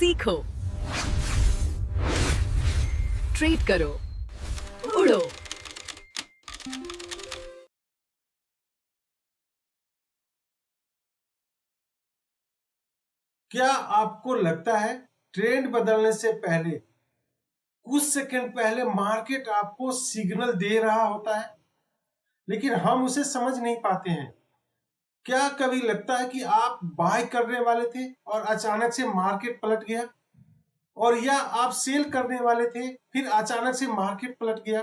सीखो, ट्रेड करो, उड़ो। क्या आपको लगता है ट्रेंड बदलने से पहले कुछ सेकंड पहले मार्केट आपको सिग्नल दे रहा होता है, लेकिन हम उसे समझ नहीं पाते हैं? क्या कभी लगता है कि आप बाय करने वाले थे और अचानक से मार्केट पलट गया, और या आप सेल करने वाले थे फिर अचानक से मार्केट पलट गया?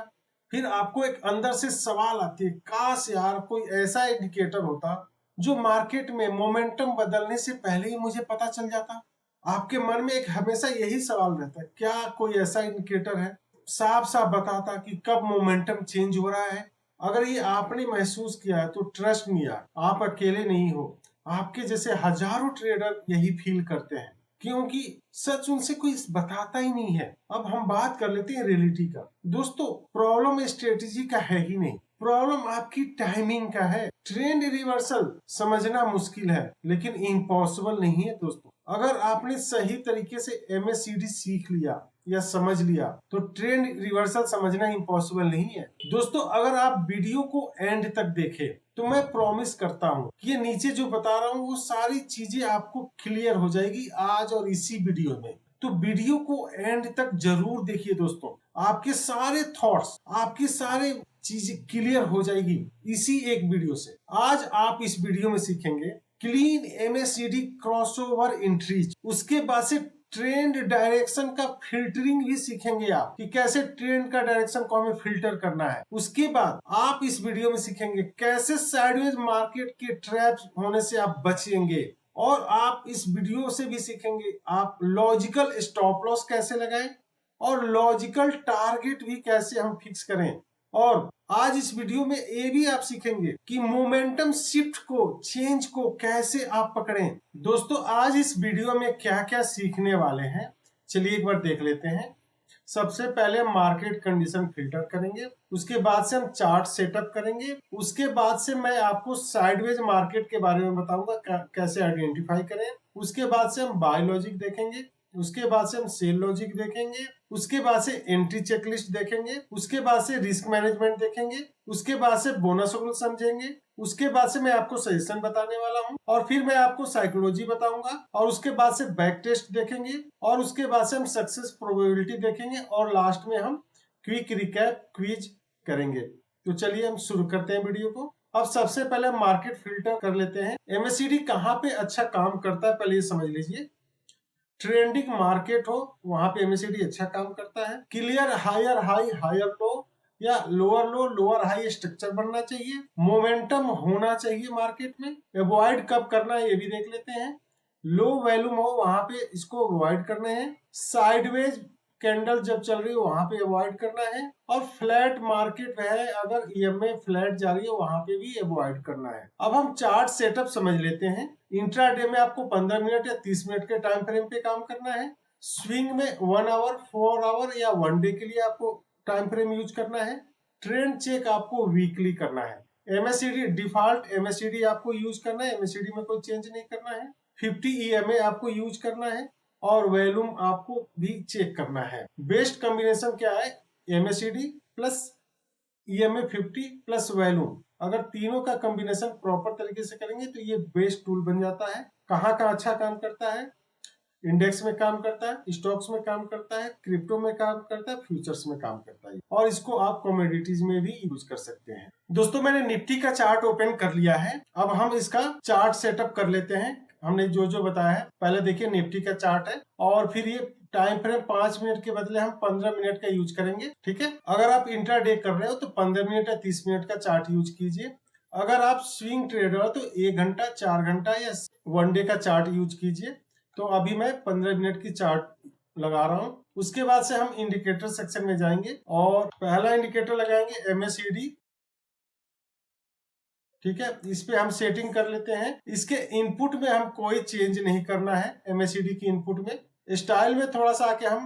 फिर आपको एक अंदर से सवाल आती है, काश यार कोई ऐसा इंडिकेटर होता जो मार्केट में मोमेंटम बदलने से पहले ही मुझे पता चल जाता। आपके मन में एक हमेशा यही सवाल रहता है, क्या कोई ऐसा इंडिकेटर है साफ साफ बताता कि कब मोमेंटम चेंज हो रहा है? अगर ये आपने महसूस किया है तो ट्रस्ट मी यार, आप अकेले नहीं हो। आपके जैसे हजारों ट्रेडर यही फील करते हैं, क्योंकि सच उनसे कोई बताता ही नहीं है। अब हम बात कर लेते हैं रियलिटी का। दोस्तों, प्रॉब्लम स्ट्रेटेजी का है ही नहीं, प्रॉब्लम आपकी टाइमिंग का है। ट्रेंड रिवर्सल समझना मुश्किल है लेकिन इम्पॉसिबल नहीं है दोस्तों। अगर आपने सही तरीके से MACD सीख लिया या समझ लिया तो ट्रेंड रिवर्सल समझना इम्पॉसिबल नहीं है दोस्तों। अगर आप वीडियो को एंड तक देखें तो मैं प्रॉमिस करता हूं कि ये नीचे जो बता रहा हूं वो सारी चीजें आपको क्लियर हो जाएगी आज और इसी वीडियो में। तो वीडियो को एंड तक जरूर देखिए दोस्तों, आपके सारे थॉट्स, आपकी सारे चीजें क्लियर हो जाएगी इसी एक वीडियो से। आज आप इस वीडियो में सीखेंगे क्लीन MACD क्रॉसओवर एंट्रीज, उसके बाद से ट्रेंड डायरेक्शन का फिल्टरिंग भी सीखेंगे आप कि कैसे ट्रेंड का डायरेक्शन को हमें फिल्टर करना है। उसके बाद आप इस वीडियो में सीखेंगे कैसे साइडवेज मार्केट के ट्रैप्स होने से आप बचेंगे, और आप इस वीडियो से भी सीखेंगे आप लॉजिकल स्टॉप लॉस कैसे लगाएं और लॉजिकल टारगेट भी कैसे हम फिक्स करें। और आज इस वीडियो में ये भी आप सीखेंगे कि मोमेंटम शिफ्ट को, चेंज को कैसे आप पकड़ें। दोस्तों, आज इस वीडियो में क्या क्या सीखने वाले हैं चलिए एक बार देख लेते हैं। सबसे पहले हम मार्केट कंडीशन फिल्टर करेंगे, उसके बाद से हम चार्ट सेटअप करेंगे, उसके बाद से मैं आपको साइडवेज मार्केट के बारे में बताऊंगा कैसे आइडेंटिफाई करें, उसके बाद से हम बाय लॉजिक देखेंगे, उसके बाद से हम सेल लॉजिक देखेंगे, उसके बाद से एंट्री चेकलिस्ट देखेंगे, उसके बाद से रिस्क मैनेजमेंट देखेंगे, उसके बाद से बोनस रूल समझेंगे, उसके बाद से मैं आपको सजेशन बताने वाला हूं, और फिर मैं आपको साइकोलॉजी बताऊंगा, और उसके बाद से बैक टेस्ट देखेंगे, और उसके बाद से हम सक्सेस प्रोबेबिलिटी देखेंगे, और लास्ट में हम क्विक रिकैप क्विज करेंगे। तो चलिए हम शुरू करते हैं वीडियो को। अब सबसे पहले हम मार्केट फिल्टर कर लेते हैं। MACD कहाँ पे अच्छा काम करता है पहले ये समझ लीजिए। ट्रेंडिंग मार्केट हो वहां पे MACD अच्छा काम करता है। Clear higher high higher low या lower low lower high structure बनना चाहिए। मोमेंटम होना चाहिए मार्केट में। अवॉइड कब करना है ये भी देख लेते हैं। लो वैल्यूम हो वहां पे इसको अवॉइड करना है। साइडवेज कैंडल जब चल रही है वहां पे अवॉइड करना है, और फ्लैट मार्केट है अगर EMA फ्लैट जा रही है वहां पे भी अवॉइड करना है। अब हम चार्ट सेटअप समझ लेते हैं। इंट्राडे में आपको 15 मिनट या 30 मिनट के टाइम फ्रेम पे काम करना है। स्विंग में 1 आवर 4 आवर या 1 डे के लिए आपको टाइम फ्रेम यूज करना है। ट्रेंड चेक आपको वीकली करना है। MACD डिफॉल्ट MACD आपको यूज करना है, MACD में कोई चेंज नहीं करना है। 50 EMA आपको यूज करना है, और वॉल्यूम आपको भी चेक करना है। बेस्ट कॉम्बिनेशन क्या है? MACD plus EMA 50 plus volume. अगर तीनों का कॉम्बिनेशन प्रॉपर तरीके से करेंगे तो ये बेस्ट टूल बन जाता है। कहाँ का अच्छा काम करता है? इंडेक्स में काम करता है, स्टॉक्स में काम करता है, क्रिप्टो में काम करता है, फ्यूचर्स में काम करता है, और इसको आप कमोडिटीज में भी यूज कर सकते हैं। दोस्तों, मैंने निफ्टी का चार्ट ओपन कर लिया है। अब हम इसका चार्ट सेटअप कर लेते हैं। हमने जो जो बताया है, पहले देखिए निफ्टी का चार्ट है, और फिर ये टाइम फ्रेम 5 मिनट के बदले हम 15 मिनट का यूज करेंगे। ठीक है, अगर आप इंट्राडे कर रहे हो तो 15 मिनट या 30 मिनट का चार्ट यूज कीजिए। अगर आप स्विंग ट्रेडर हो तो 1 घंटा, 4 घंटा या 1 डे का चार्ट यूज कीजिए। तो अभी मैं 15 मिनट की चार्ट लगा रहा हूं। उसके बाद से हम इंडिकेटर सेक्शन में जाएंगे, और पहला इंडिकेटर लगाएंगे MACD। ठीक है, इस पे हम सेटिंग कर लेते हैं। इसके इनपुट में हम कोई चेंज नहीं करना है। MACD की इनपुट में स्टाइल में थोड़ा सा आके हम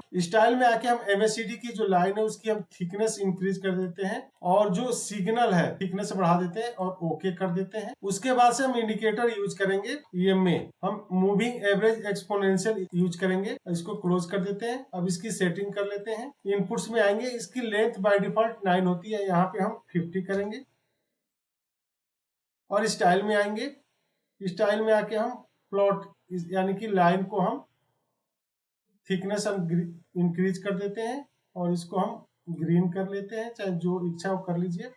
MACD की जो लाइन है उसकी हम थिकनेस इंक्रीज कर देते हैं और जो सिग्नल है थिकनेस बढ़ा देते हैं और ओके कर देते हैं। उसके बाद से हम इंडिकेटर यूज करेंगे EMA, हम मूविंग एवरेज एक्सपोनेंशियल यूज करेंगे। इसको क्लोज कर देते हैं। अब इसकी सेटिंग कर लेते हैं। इनपुट्स में आएंगे, इसकी लेंथ बाय डिफॉल्ट 9 होती है, यहाँ पे हम 50 करेंगे और स्टाइल में आएंगे। स्टाइल में आके हम प्लॉट यानी कि लाइन को हम थिकनेस हम इंक्रीज कर देते हैं और इसको हम ग्रीन कर लेते हैं, चाहे जो इच्छा हो कर लीजिए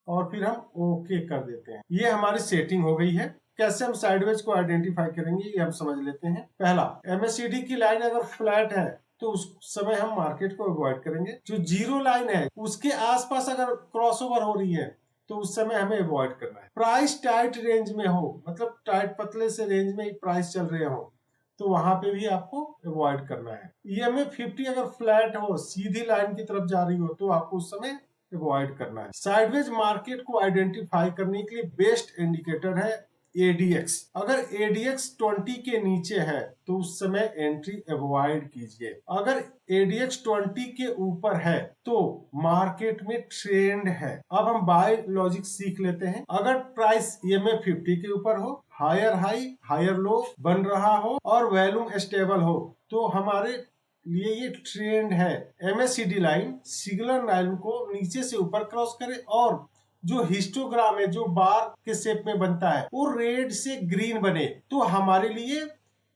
और फिर हम ओके कर देते हैं। ये हमारी सेटिंग हो गई है। कैसे हम साइडवेज को आइडेंटिफाई करेंगे ये हम समझ लेते हैं। पहला, MACD की लाइन अगर फ्लैट है तो उस समय हम मार्केट को अवॉइड करेंगे। जो जीरो लाइन है उसके आसपास अगर क्रॉसओवर हो रही है तो उस समय हमें अवॉइड करना है। प्राइस टाइट रेंज में हो, मतलब टाइट पतले से रेंज में प्राइस चल रहे हो, तो वहां पे भी आपको अवॉइड करना है। EMA 50 अगर फ्लैट हो, सीधी लाइन की तरफ जा रही हो, तो आपको उस समय अवॉइड करना है। साइडवेज मार्केट को आइडेंटिफाई करने के लिए बेस्ट इंडिकेटर है ADX। अगर ADX 20 के नीचे है तो उस समय एंट्री अवॉइड कीजिए। अगर ADX 20 के ऊपर है तो मार्केट में ट्रेंड है। अब हम बाय लॉजिक सीख लेते हैं। अगर प्राइस EMA 50 के ऊपर हो, हायर हाई हायर लो बन रहा हो और वॉल्यूम स्टेबल हो, तो हमारे लिए ये ट्रेंड है। MACD लाइन सिग्नल लाइन को नीचे से ऊपर क्रॉस करे और जो हिस्टोग्राम है जो बार के शेप में बनता है वो रेड से ग्रीन बने, तो हमारे लिए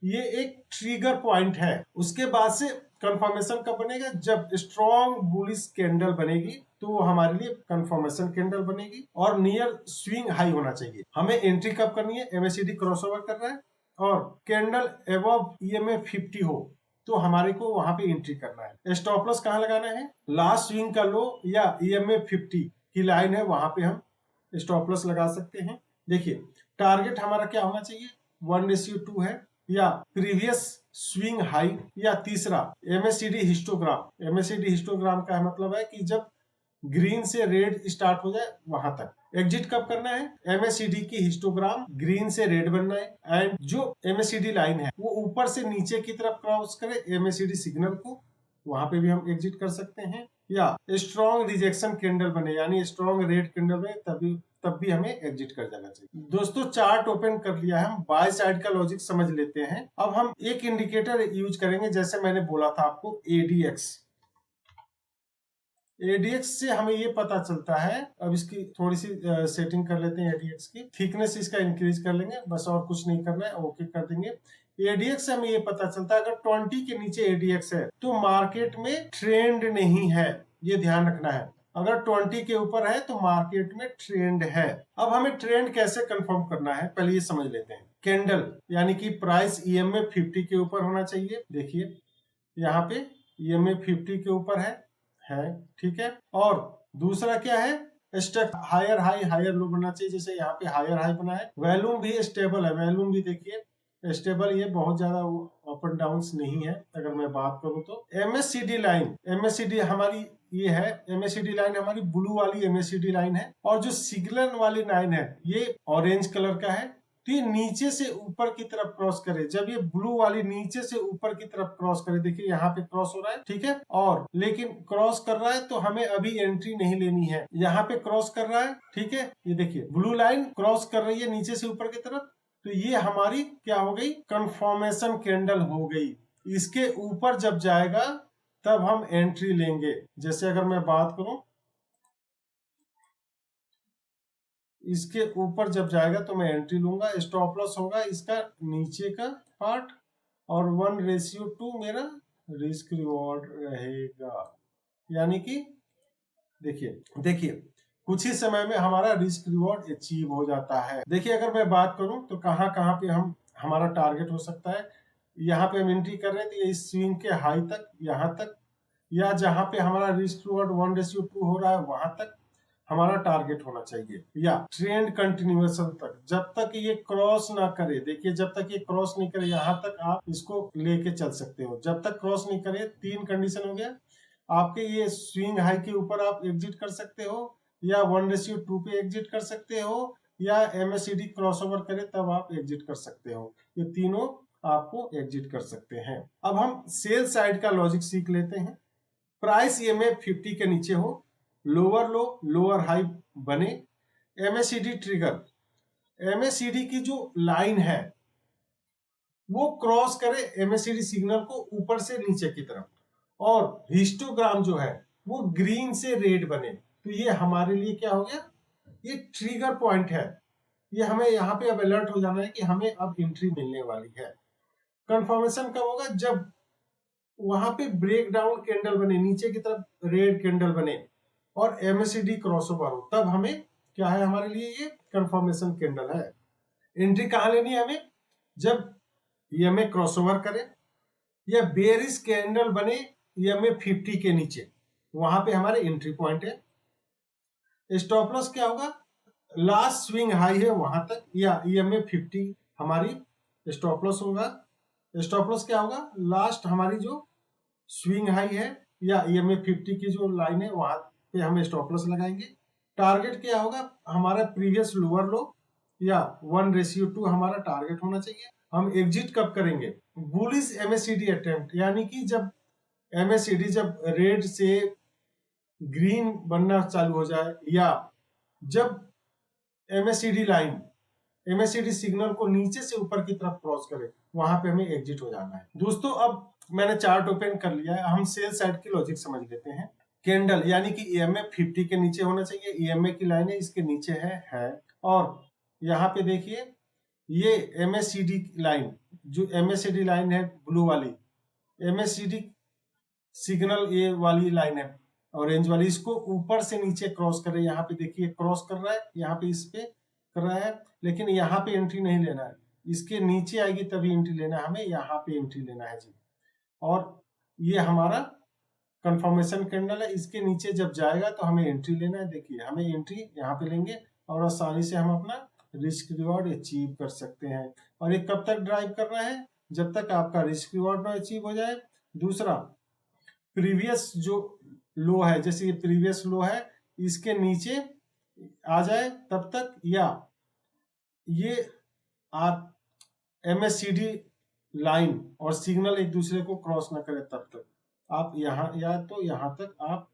ये एक ट्रिगर पॉइंट है। उसके बाद से कंफर्मेशन कब बनेगा? जब स्ट्रॉन्ग बुलिश कैंडल बनेगी तो वो हमारे लिए कंफर्मेशन कैंडल बनेगी और नियर स्विंग हाई होना चाहिए। हमें एंट्री कब करनी है? MACD क्रॉसओवर कर रहा है और कैंडल अबव EMA 50 हो तो हमारे को वहां पे एंट्री करना है। स्टॉप लॉस कहाँ लगाना है? लास्ट स्विंग का लो या EMA 50 की लाइन है वहां पे हम स्टॉप लॉस लगा सकते हैं। देखिए टारगेट हमारा क्या होना चाहिए? 1:2 है या प्रीवियस स्विंग हाई, या तीसरा MACD हिस्टोग्राम। MACD हिस्टोग्राम का मतलब है कि जब ग्रीन से रेड स्टार्ट हो जाए वहां तक। एग्जिट कब करना है? MACD की हिस्टोग्राम ग्रीन से रेड बनना है एंड जो MACD लाइन है वो ऊपर से नीचे की तरफ क्रॉस करे MACD सिग्नल को, वहां पे भी हम एग्जिट कर सकते हैं। या स्ट्रॉन्ग रिजेक्शन कैंडल बने यानी स्ट्रॉन्ग रेड कैंडल बने तब भी हमें एग्जिट कर जाना चाहिए। दोस्तों चार्ट ओपन कर लिया है, हम बाय साइड का लॉजिक समझ लेते हैं। अब हम एक इंडिकेटर यूज करेंगे, जैसे मैंने बोला था आपको ADX। ADX से हमें ये पता चलता है, अब इसकी थोड़ी सी सेटिंग कर लेते हैं। ADX की थिकनेस इसका इंक्रीज कर लेंगे, बस और कुछ नहीं करना है, ओके कर देंगे। ADX से हमें ये पता चलता है अगर 20 के नीचे ADX है तो मार्केट में ट्रेंड नहीं है, ये ध्यान रखना है। अगर 20 के ऊपर है तो मार्केट में ट्रेंड है। अब हमें ट्रेंड कैसे कंफर्म करना है पहले ये समझ लेते हैं। कैंडल यानी कि प्राइस EMA 50 के ऊपर होना चाहिए। देखिए यहाँ पे EMA 50 के ऊपर है, ठीक है। और दूसरा क्या है? स्टक हायर हाई हायर लो बनना चाहिए, जैसे यहाँ पे हायर हाई बना है। वॉल्यूम भी स्टेबल है, वॉल्यूम भी देखिए स्टेबल, ये बहुत ज्यादा अप एंड डाउन नहीं है। अगर मैं बात करूं तो MACD लाइन, MACD हमारी ये है, MACD लाइन हमारी ब्लू वाली MACD लाइन है और जो सिग्नल वाली लाइन है ये ऑरेंज कलर का है। तो ये नीचे से ऊपर की तरफ क्रॉस करे, जब ये ब्लू वाली नीचे से ऊपर की तरफ क्रॉस करे, देखिए यहाँ पे क्रॉस हो रहा है, ठीक है। और लेकिन क्रॉस कर रहा है तो हमें अभी एंट्री नहीं लेनी है। यहाँ पे क्रॉस कर रहा है, ठीक है, ये देखिए ब्लू लाइन क्रॉस कर रही है नीचे से ऊपर की तरफ, तो ये हमारी क्या हो गई? कंफर्मेशन कैंडल हो गई। इसके ऊपर जब जाएगा तब हम एंट्री लेंगे। जैसे अगर मैं बात करूं, इसके ऊपर जब जाएगा तो मैं एंट्री लूंगा। स्टॉप लॉस होगा इसका नीचे का पार्ट और 1:2 मेरा रिस्क रिवॉर्ड रहेगा। यानी कि देखिए कुछ ही समय में हमारा रिस्क रिवॉर्ड अचीव हो जाता है। देखिए अगर मैं बात करूं तो कहां कहां पे हमारा टारगेट हो सकता है। यहाँ पे हम एंट्री कर रहे हैं तो इस स्विंग के हाई तक, यहाँ तक, या जहां पे हमारा रिस्क रिवॉर्ड 1:2 हो रहा है वहां तक हमारा टारगेट होना चाहिए। या ट्रेंड कंटिन्यूएशन तक, जब तक ये क्रॉस ना करे। देखिए जब तक ये क्रॉस नहीं करे यहाँ तक आप इसको लेके चल सकते हो। जब तक क्रॉस नहीं करे, 3 कंडीशन हो गया आपके। ये स्विंग हाई के ऊपर आप एग्जिट कर सकते हो, या 1:2 पे एग्जिट कर सकते हो, या MACD क्रॉसओवर करे तब आप एग्जिट कर सकते हो। ये तीनों आपको एग्जिट कर सकते हैं। अब हम सेल साइड का लॉजिक सीख लेते हैं। प्राइस ईएमए 50 के नीचे हो, लोअर लो लोअर हाई बने, एमएसीडी ट्रिगर, एमएसीडी की जो लाइन है वो क्रॉस करे एमएसीडी सिग्नल को ऊपर से नीचे की तरफ, और हिस्टोग्राम जो है वो ग्रीन से रेड बने, तो ये हमारे लिए क्या हो गया, ये ट्रिगर पॉइंट है। ये हमें यहाँ पे अब अलर्ट हो जाना है कि हमें अब एंट्री मिलने वाली है। कंफर्मेशन कब होगा, जब वहां पे ब्रेक डाउन कैंडल बने, नीचे की तरफ रेड कैंडल बने और एमएसीडी क्रॉसओवर हो, तब हमें क्या है, हमारे लिए ये कंफर्मेशन कैंडल है। एंट्री कहां लेनी है हमें, जब ईएमए क्रॉसओवर करे या बेरिश कैंडल बने ईएमए 50 के नीचे, वहां पे हमारे एंट्री पॉइंट है। स्टॉप लॉस क्या होगा, लास्ट स्विंग हाई है वहां तक, या ईएमए 50 हमारी स्टॉप लॉस होगा। स्टॉप लॉस क्या होगा, लास्ट हमारी जो स्विंग हाई है या ईएमए 50 की जो लाइन है वहां पे हम स्टॉप लॉस लगाएंगे। टारगेट क्या होगा, हमारा प्रीवियस लोअर लो या 1:2 हमारा टारगेट होना चाहिए। हम एग्जिट कब करेंगे, बुलिश एमएसीडी अटेम्प्ट, यानी कि जब एमएसीडी जब रेड से ग्रीन बनना चालू हो जाए, या जब एमएसीडी लाइन एमएसीडी सिग्नल को नीचे से ऊपर की तरफ क्रॉस करे, वहां पे हमें एग्जिट हो जाना है। दोस्तों अब मैंने चार्ट ओपन कर लिया है, हम सेल साइड की लॉजिक समझ लेते हैं। कैंडल यानी कि ईएमए 50 के नीचे होना चाहिए, ईएमए की लाइन है इसके नीचे है। और यहाँ पे देखिए ये एमएसीडी लाइन, जो एमएसीडी लाइन है ब्लू वाली, एमएसीडी सिग्नल ये वाली लाइन है ऑरेंज वाली, इसको ऊपर से नीचे क्रॉस करे, यहाँ पे देखिए क्रॉस कर रहा है, यहाँ पे इस पे कर रहा है, लेकिन यहाँ पे एंट्री नहीं लेना है, इसके नीचे आएगी तभी एंट्री लेना है, हमें यहाँ पे एंट्री लेना है जी। और ये हमारा कंफर्मेशन कैंडल है, इसके नीचे जब जाएगा तो हमें एंट्री लेना है। देखिए हमें एंट्री यहाँ पे लेंगे और आसानी से हम अपना रिस्क रिवॉर्ड अचीव कर सकते हैं। और ये कब तक ड्राइव करना है, जब तक आपका रिस्क रिवॉर्ड ना अचीव हो जाए। दूसरा, प्रीवियस जो लो है, जैसे ये प्रीवियस लो है, इसके नीचे आ जाए तब तक, या ये आप एमएससीडी लाइन और सिग्नल एक दूसरे को क्रॉस ना करे तब तक आप यहाँ या तो यहाँ तक आप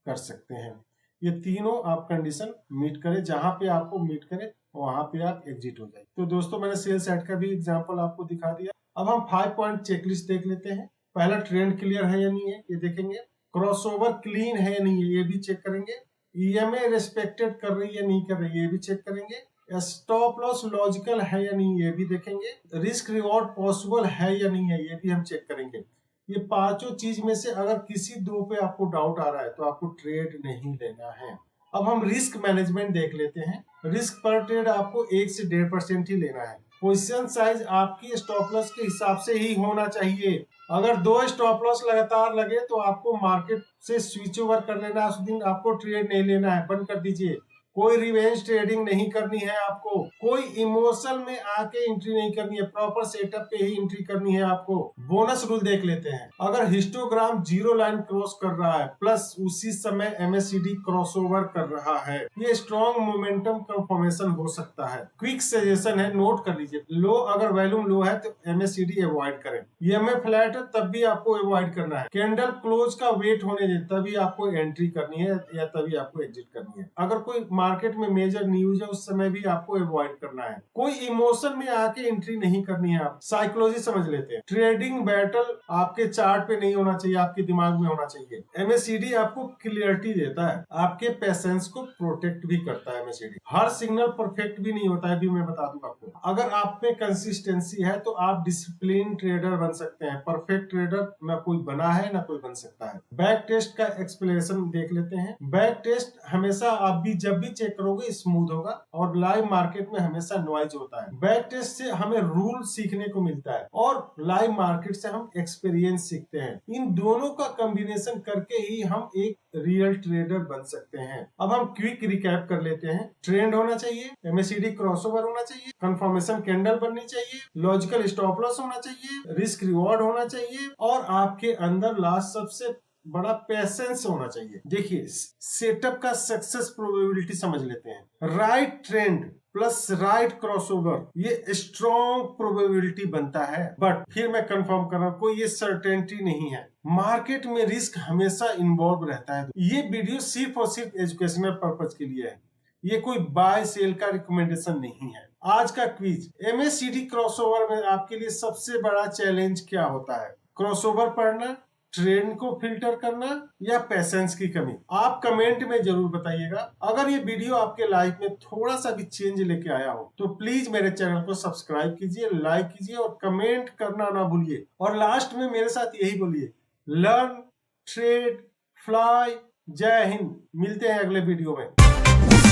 कर सकते हैं। ये तीनों आप कंडीशन मीट करें, जहां पे आपको मीट करे वहां पे आप एग्जिट हो जाए। तो दोस्तों मैंने सेल साइड का भी एग्जांपल आपको दिखा दिया। अब हम 5 पॉइंट चेकलिस्ट देख लेते हैं। पहला, ट्रेंड क्लियर है या नहीं है, ये देखेंगे। क्रॉसओवर क्लीन है या नहीं है, ये भी चेक करेंगे। ईएमए रिस्पेक्टेड कर रही है नहीं कर रही है, ये भी चेक करेंगे। स्टॉप लॉस लॉजिकल है या नहीं, ये भी देखेंगे। रिस्क रिवॉर्ड पॉसिबल है या नहीं है, ये भी हम चेक करेंगे। ये पांचों चीज में से अगर किसी दो पे आपको डाउट आ रहा है तो आपको ट्रेड नहीं लेना है। अब हम रिस्क मैनेजमेंट देख लेते हैं। रिस्क पर ट्रेड आपको 1 से 1.5% ही लेना है। पोजीशन साइज आपकी स्टॉप लॉस के हिसाब से ही होना चाहिए। अगर 2 स्टॉप लॉस लगातार लगे तो आपको मार्केट से स्विच ओवर कर लेना, उस दिन आपको ट्रेड नहीं लेना है, बंद कर दीजिए। कोई रिवेंज ट्रेडिंग नहीं करनी है आपको, कोई इमोशन में आके एंट्री नहीं करनी है, प्रॉपर सेटअप पे ही एंट्री करनी है आपको। बोनस रूल देख लेते हैं। अगर हिस्टोग्राम 0 लाइन क्रॉस कर रहा है प्लस उसी समय एमएससीडी क्रॉसओवर कर रहा है, ये स्ट्रॉन्ग मोमेंटम कंफर्मेशन हो सकता है। क्विक सजेशन है, नोट कर लीजिए। लो अगर वॉल्यूम लो है तो एमएससीडी अवॉइड करें। ईएमए फ्लैट है तब भी आपको अवॉइड करना है। कैंडल क्लोज का वेट होने दें तभी आपको एंट्री करनी है या तभी आपको एग्जिट करनी है। अगर कोई मार्केट में मेजर न्यूज है उस समय भी आपको अवॉइड करना है। कोई इमोशन में आके एंट्री नहीं करनी है। आप साइकोलॉजी समझ लेते हैं। ट्रेडिंग बैटल आपके चार्ट पे नहीं होना चाहिए, आपके दिमाग में होना चाहिए। एमएससीडी आपको क्लियरिटी देता है, आपके पेशेंस को प्रोटेक्ट भी करता है। एमएससीडी हर सिग्नल परफेक्ट भी नहीं होता है, भी मैं बता दूं आपको। अगर आप में कंसिस्टेंसी है तो आप डिसिप्लिन ट्रेडर बन सकते हैं। परफेक्ट ट्रेडर ना कोई बना है ना कोई बन सकता है। बैक टेस्ट का एक्सप्लेनेशन देख लेते हैं। बैक टेस्ट हमेशा आप भी जब भी चेक करोगे स्मूथ होगा, और लाइव मार्केट में हमेशा नॉइज होता है। बैक टेस्ट से हमें रूल सीखने को मिलता है और लाइव मार्केट से हम एक्सपीरियंस सीखते हैं। इन दोनों का कॉम्बिनेशन करके ही हम एक रियल ट्रेडर बन सकते हैं। अब हम क्विक रिकैप कर लेते हैं। ट्रेंड होना चाहिए, एमएससीडी क्रॉसओवर होना चाहिए, कंफर्मेशन कैंडल बननी चाहिए, लॉजिकल स्टॉप लॉस होना चाहिए, रिस्क रिवॉर्ड होना चाहिए, और आपके अंदर लास्ट सबसे बड़ा पेशेंस होना चाहिए। देखिए सेटअप का सक्सेस प्रोबेबिलिटी समझ लेते हैं। Right trend plus right crossover, ये स्ट्रॉन्ग प्रोबेबिलिटी बनता है। बट फिर मैं कंफर्म कर रहा हूँ, कोई ये सर्टेनिटी नहीं है। मार्केट में रिस्क हमेशा इन्वॉल्व रहता है। ये वीडियो सिर्फ और सिर्फ एजुकेशनल पर्पज के लिए है, ये कोई बाय सेल का रिकमेंडेशन नहीं है। आज का क्विज, एमएसीडी क्रॉसओवर में आपके लिए सबसे बड़ा चैलेंज क्या होता है? क्रॉसओवर पढ़ना, ट्रेंड को फिल्टर करना, या पैसेंस की कमी? आप कमेंट में जरूर बताइएगा। अगर ये वीडियो आपके लाइफ में थोड़ा सा भी चेंज लेके आया हो तो प्लीज मेरे चैनल को सब्सक्राइब कीजिए, लाइक कीजिए और कमेंट करना ना भूलिए। और लास्ट में मेरे साथ यही बोलिए, लर्न, ट्रेड, फ्लाई। जय हिंद। मिलते हैं अगले वीडियो में।